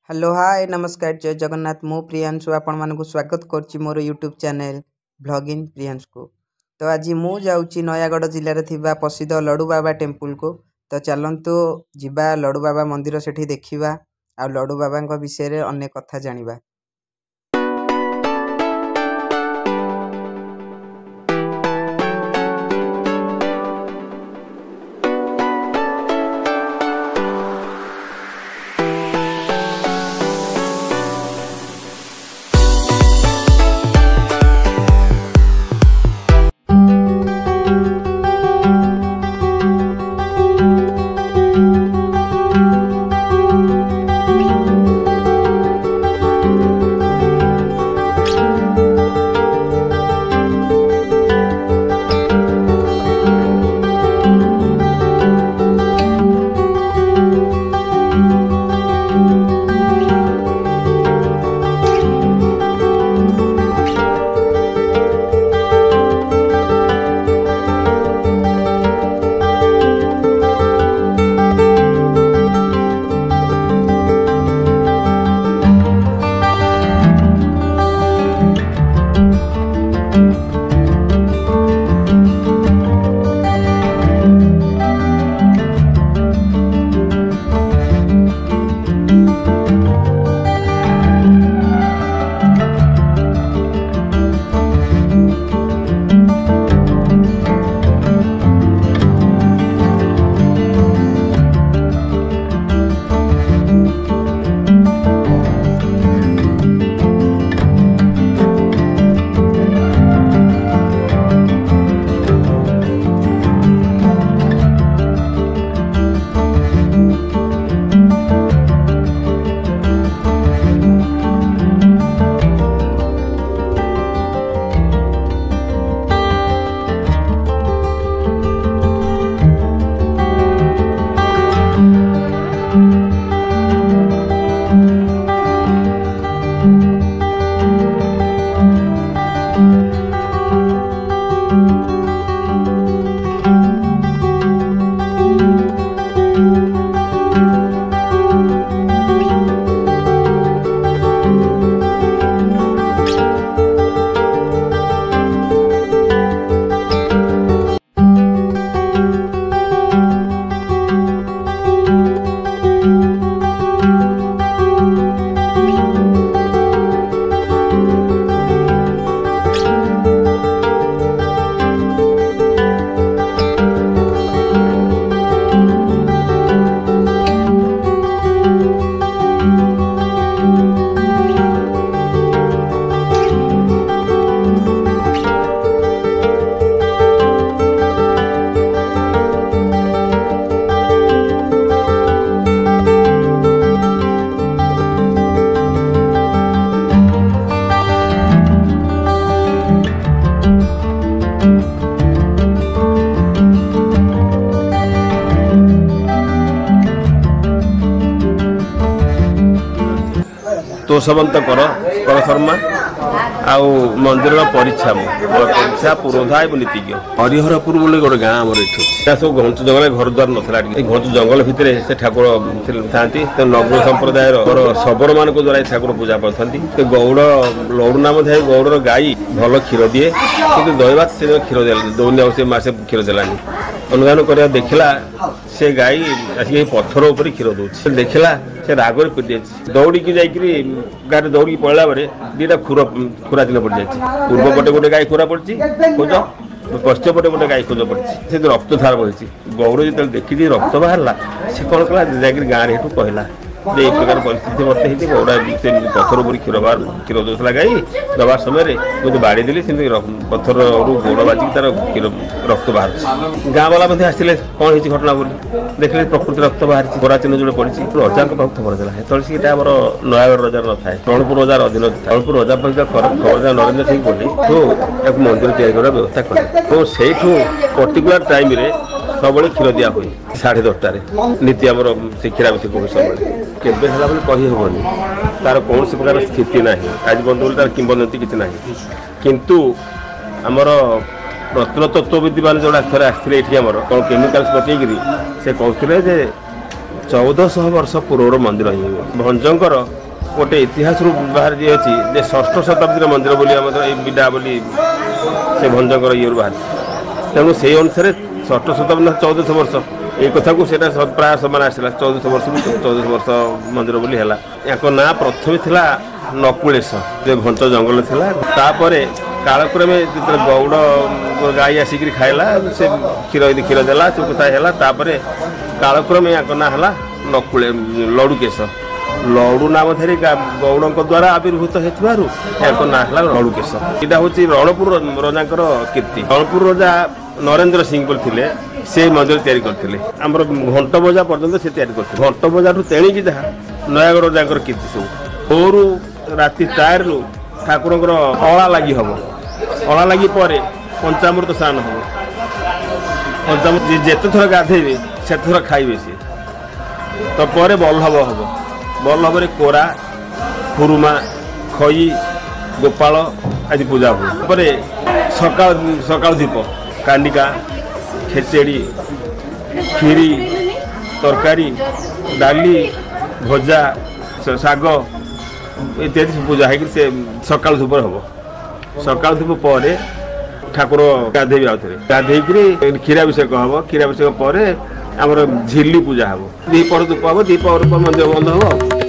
Hello hi नमस्कार जय जगन्नाथ मु प्रियांशु आपण मानक स्वागत करछि मोर यूट्यूब चैनल ब्लॉगिंग प्रियांशु को। तो आज मु जाउछि नयागढ़ जिले में थिबा प्रसिद्ध लड्डू बाबा टेम्पल को। तो चलंतु जिबा लड्डू बाबा मंदिर सेठी देखिबा आ लड्डू बाबा विषय रे अनेक कथा जानिबा। तो सबंत कर शर्मा आउ मंदिर परीक्षा पुरोधा और नीतिज्ञ हरिहरपुर बोले गोटे गाँ आम सब घंच जंगल घर द्वार नाला घंच जंगल भितर से ठाकुर था तो नगर संप्रदाय शबर मान द्वारा ठाकुर पूजा करते गौड़ लड्डू नाम था गौड़र गाई भल क्षीर दिए कि दहीभात से क्षीर दौनी से मसे क्षीर देलानी अनुधान कर देखला से गाई आसिक पत्थर उपर क्षीर दौर देखला से रागर पिटी दौड़ी जाकि गाड़ी दौड़ी पड़ा बेले दीटा खुरा चिन्ह पड़ जाए पूर्व पटे गोटे गाई खुरा पड़ी खोज पश्चिम पटे गोटे गाई खोज पड़ी से रक्त धार बही गौड़ जो देखी रक्त बाहर से कौन कला गाँव में कहला जे प्रकार परिस्थिति मत होती गौड़ा से पत्थर उपर क्षीर दौला गाई दबा समय मुझे बाड़ी देली पत्थर गोड़ बाजिक तार क्षीर रक्त बाहर गाँ वाला आसते कौन हो घटना बोली देखिए प्रकृति रक्त बाहर गोरा चिन्ह जो पड़ी रजा पाख खबर देला से आम नयागढ़ रजार न था रणपुर रजार अधीन रणपुर रजा खबर नरेंद्र सिंह बोली तो मंदिर तैयारी व्यवस्था कले तो से पर्टिकुलर टाइम सब क्षीर दिया हुए 10:30 नीति आम से क्षीराभिषेक हुए सब केवे कही हेनी तार कौन प्रकार स्थिति ना आज बंधु तार किंवदंती किसी ना किंतु आमर प्रत्नतत्वविद मान जो थे आसते ये कौन केमिकाल्स पकईकि से कहते 1400 वर्ष पूर्वर मंदिर ही भंजंकर गोटे इतिहास बाहर जी अच्छी 6ठ शताब्दी मंदिर बोली विडा बोली से भंजंकर ये बाहर तेणु से अनुसार 6ठ शताब्दी 1400 वर्ष ये कथा को प्राय समान आसला 1400 वर्ष 1400 वर्ष मंदिर बोली है या ना प्रथम थिला नकुलेश घंच जंगल थिला तापर कालक्रमे जो गौड़ गाई आसिक खाइला से क्षीर देला सब कथा है कालक्रमे या ना है नकुले लड़ुकेश लड़ू नाम धरी गौड़ द्वारा आविर्भूत होता ना है लड़ुकेश यहाँ हूँ रणपुर रजा कीर्ति रणपुर रजा नरेंद्र सिंह बोलते से मंदिर तैयारी करते आमर घंट बजा पर्यटन से तैयारी करते घंट बजा तेणिकी जहाँ नयागढ़ रजा कीर्ति सब भोरू राति 4 रु ठाकुर अला लगी हम अला लगी पंचामृत स्नान हम पंचामृत जिते थर गाधेबे से थर खाइबे सी तो पर बल्लभ हम बल्लभ कोरा खुरुमा खई गोपाल आदि पूजा हुए सकाल दीप कांडिका खेचेड़ी खीरी तरकारी डाली भजा शाग इत्यादि पूजा है से सकाल धूप हम सकाल धूप पर ठाकुर गाधेबे आउ थे गाधेकरी क्षीराभिषेक हम क्षीराभिषेक पर आमर झिल्ली पूजा हम दीपर धूप हम दीपर मंदिर बंद हम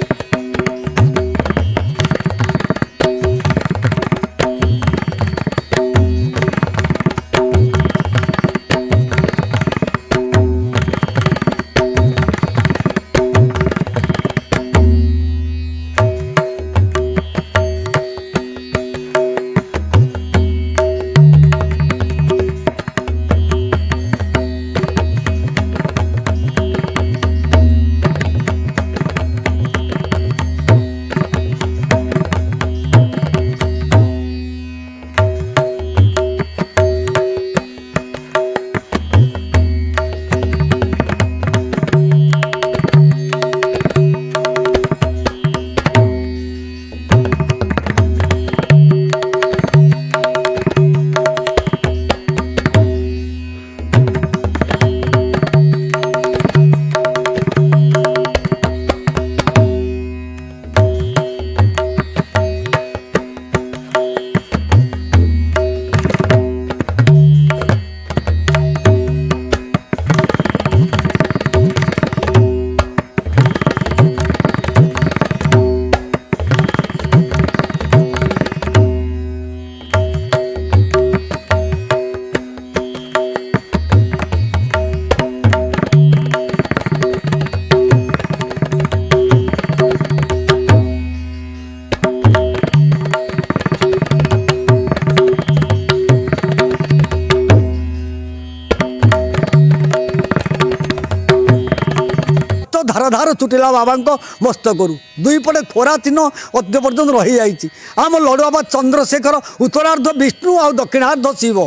धार चुटिला बाबा मस्तक दुई पटे खोरा चिन्ह अद्य पर्यटन रही जाइए आम लड़ू बाबा चंद्रशेखर उत्तरार्ध विष्णु आ दक्षिणार्ध शिव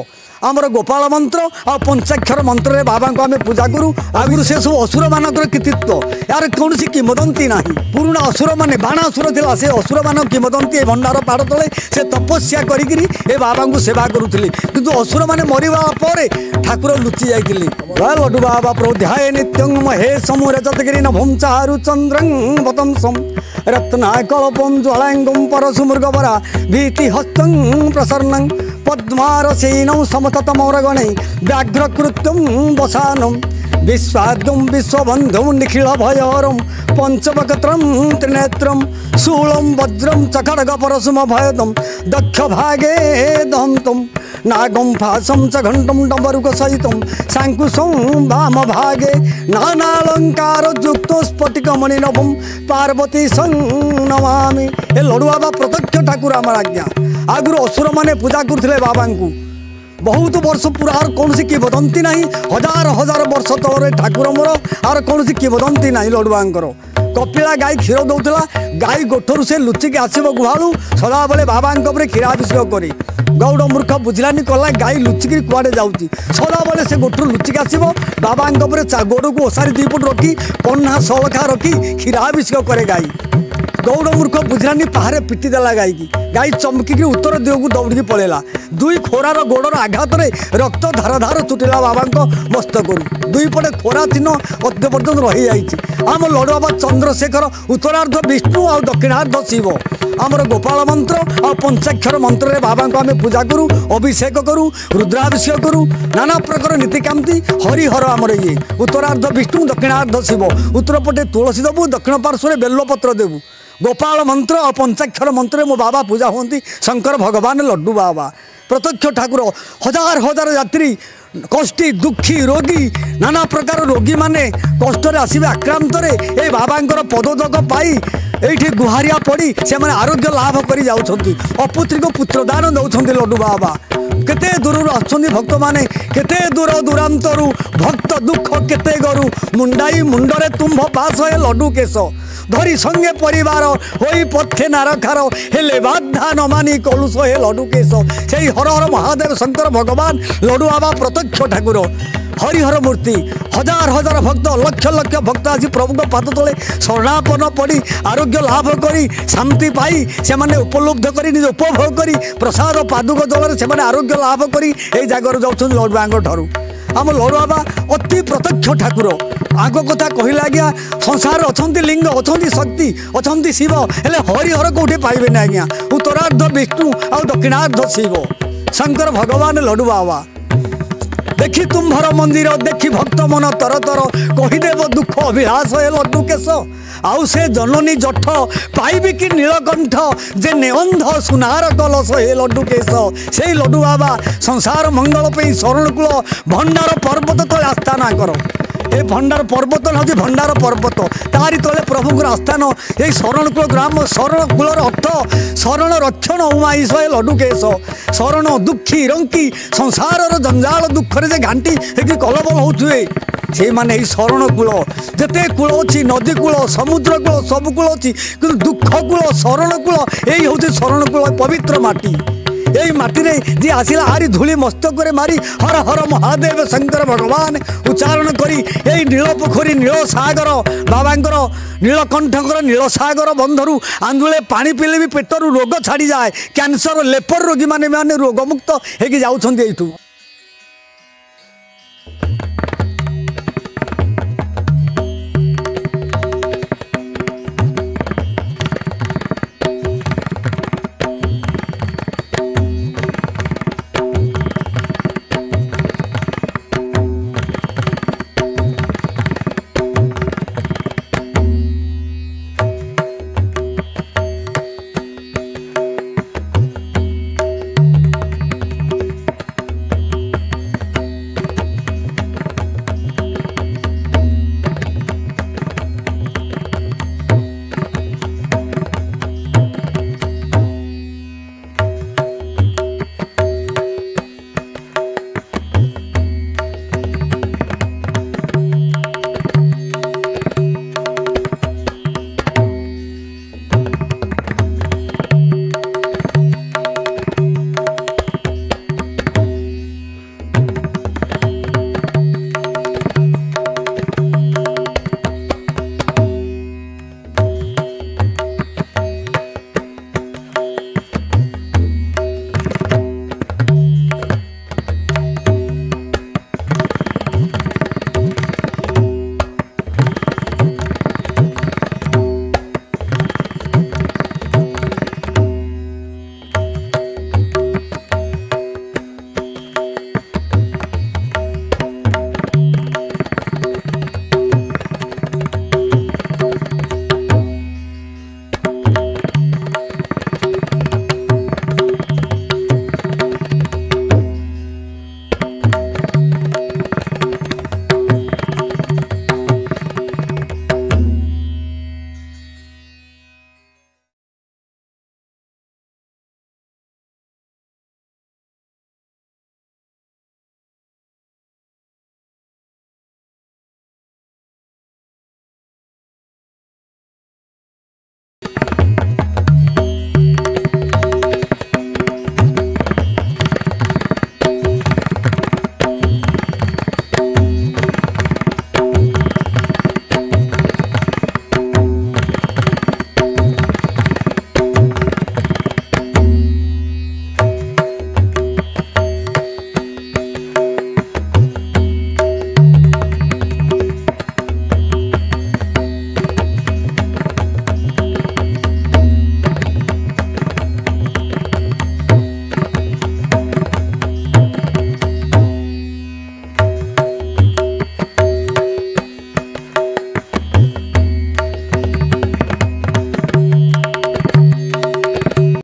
आमर गोपाल मंत्र आ पंचाक्षर मंत्र बाबा को आम पूजा करूँ आगुरी से सब असुर मानक कृतित्व यार कौन किंवदंती ना पुराणा असुर मैंने बाणासुर था से असुर मान किंवदंती भंडार पहाड़ तले से तपस्या करी बाबा को सेवा करुले किंतु असुर मैंने मरवा ठाकुर लुचि जाते लड्डू बाबा प्रोध्याय नित्यं महेश मुरजतगिरी नभं चारु चंद्रं वतंसं रत्नाकल्पं ज्वलांगं परशुमृगवरा भीतिहस्तं प्रसन्नं पद्मारसेनौ समततमौरगणे व्याघ्रकृत्यं वसानं विश्वाद्यं विश्वबन्धुं निखिल भयहरं पंचवक्त्रं त्रिनेत्रं शूलं वज्रं चखड्गपरशुम भयदं दक्षभागे दहन्तं नागं फासं च घण्टं डमरुकसहितं शाङ्कुशं वामभागे नानालङ्कारयुक्तो स्फटिकमणिनभं पार्वती नमामि ए लड्डू बाबा प्रत्यक्ष ठाकुर आम आज्ञा आगुरी असुर मैंने पूजा करते बाबा को बहुत वर्ष पूरा कौन किंवदंती ना हजार हजार वर्ष तौर ठाकुर मोर आर कौन किंवदंती ना लड्डू कपिला गाई क्षीर दौला गाई गोठर से लुचिकी आसब गुहालू सदा बेले बाबा क्षीराभिषेक करी गौड़ मूर्ख बुझलानी कला गाई लुचिकी कुआड़े जाऊँगी सदा बेले से गोठर लुचिकी आसब बाबा गोड़ को ओसारी दीपट रखी पन्ना सलखा रखी क्षीराभिषेक करे गाई गौड़ मूर्ख बुझलानी पहाड़े पिटी देला गाई की गाई चमकी उत्तर दिग को दौड़ी पलैला दुई खोरार गोड़र आघात रक्त धार धार छुटिला बाबा मस्तक दुई पटे खोरा चिन्ह अद्य पर्यटन रही जाइए आम लड़ु बाबा चंद्रशेखर उत्तरार्ध विष्णु आ दक्षिणार्ध शिव आमर गोपाल मंत्र आ पंचाक्षर मंत्र बाबा को आम पूजा करूँ अभिषेक करूँ रुद्राभिषेक करूँ नाना प्रकार नीतिकांति हरिहर आमर ये उत्तरार्ध विष्णु दक्षिणार्ध शिव उत्तर पटे तुलसी देवु दक्षिण पार्श्व बेलपत्र देवु गोपाल मंत्र और पंचाक्षर मंत्र मो बाबा पूजा होती शंकर भगवान लड्डू बाबा प्रत्यक्ष ठाकुर हजार हजार यात्री कष्टी दुखी रोगी नाना प्रकार रोगी माने कष्ट आसवे आक्रांत ए बाबा पदोदक पाई ये गुहारिया पड़ी से मैंने आरोग्य लाभ कर जाउछंती अपुत्री को पुत्रदान दौरान लड्डू बाबा केते दूर आछंती भक्त माने केते दूर दूरांतरु भक्त दुख केते गरु मुंडाई मुंडरे तुम्भ पास है लड्डू केश धरी संगे परिवार होई पथे नारखार हेले बाधा न मानी कलुष हे लड्डू केश से हर हर महादेव शंकर भगवान लड्डू बाबा प्रत्यक्ष ठाकुर हरिहर मूर्ति हजार हजार भक्त लक्ष लक्ष भक्त आसी प्रभु पाद तले शरणापन पड़ी आरोग्य लाभ करी शांति पाई से माने उपलब्ध करी निज उपभोग करी प्रसाद पादुक जल से माने आरोग्य लाभ करी ए जगार जाउछन लड्डू ठारू आम लड्डू बाबा अति प्रत्यक्ष ठाकुर आग कथा कहला आज्ञा संसार अच्छा लिंग अच्छा शक्ति अच्छा शिव हेले हरिहर कौटे पाइबे ना आज्ञा उत्तरार्ध विष्णु आ दक्षिणार्ध शिव शंकर भगवान लड्डू बाबा देखी तुम्भर मंदिर देखी भक्त मन तर तर कहीदेव दुख अभिलाष हे लड्डू केश आउ से जननी जठ पाइबी कि नीलकंठ जे नेअंध सुनार कलश हे लड्डू केश से लड्डू बाबा संसार मंगल पे शरणकूल भंडार पर्वत तले आस्थाना कर ए भंडार पर्वत हूँ भंडार पर्वत तारी तले प्रभुंर आस्थान ये शरणकूल ग्राम शरणकूल अर्थ शरण रक्षण उमाईश हे लड्डू केश शरण दुखी रंकी संसार जंजाल दुख रे घाटी कलबल होते से माने शरण कूल जिते कूल अच्छी नदी कूल समुद्र कूल सब कूल अच्छी कि दुख कूल शरण कूल यही हूँ शरण कूल पवित्र माटी यही माटी जी आसला आरी धूली मस्तक मारी हर हर महादेव शंकर भगवान उच्चारण करी यही नील पोखरी नील सागर बाबांकर नीलकंठकर नील सागर बंधरु आंदुले पानी पीले भी पेटर रोग छाड़ी जाए कैंसर लेपर रोगी माने रोगमुक्त होगी जाऊँ।